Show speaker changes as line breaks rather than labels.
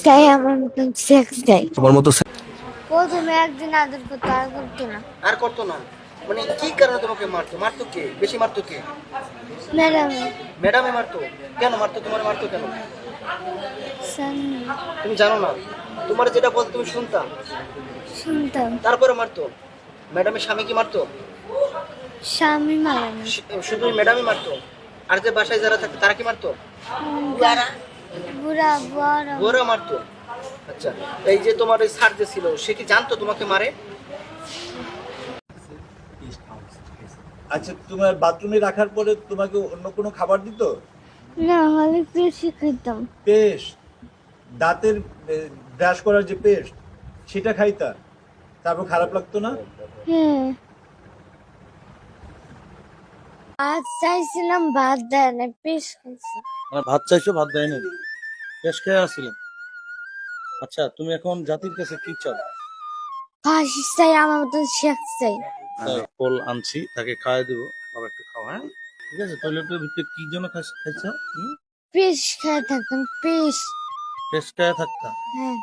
চাই আমার মতন সেক্স চাই।
তোমার মতো
প্রথমে একদিন আদর করতো আর করতো না।
আর করতো না? মানে কি কারণে তোমাকে মারতো? মারতো কে? বেশি মারতো কে?
ম্যাডাম
ম্যাডামে মারতো? কেন মারতো? তোমার মারতো কেন?
সামনে
তুমি জানো না? তোমার যেটা বলতো তুমি শুনতাম,
শুনতাম।
তারপরে মারতো? ম্যাডামের স্বামী কি মারতো?
স্বামী মারা না।
শুধু ম্যাডামই মারতো? আর যে বাসায় যারা থাকতো তারা কি মারতো?
বুড়া বড়
বুয়ারা মারতো? আচ্ছা, এই যে তোমার ওই স্যার যে ছিল সে কি জানতো তোমাকে মারে?
আচ্ছা, তোমার বাথরুমে রাখার পরে তোমাকে অন্য কোনো খাবার দিত?
না হলে বেশি খেতাম।
পেস্ট, দাঁতের ব্রাশ করার যে পেস্ট, সেটা খাইতা? তারপর খারাপ লাগতো না?
হ্যাঁ আজ চাইছিলাম ভাত দেয় না, পিস খাইছি।
মানে ভাত চাইছো, ভাত দেয়নি, বেশ খেয়ে আসছিলাম। আচ্ছা, তুমি এখন জাতির কাছে কি চাও?
ফাঁসি চাই, আমার মতন সেক্স চাই।
ফল আনছি, তাকে খাওয়াই দেবো। বাবা একটু খাও, হ্যাঁ? ঠিক আছে। টয়লেটের ভিতরে কি জন্য খাইছো?
পিস খেয়ে থাকতাম, পিস।
বেশ খেয়ে থাকতা?
হ্যাঁ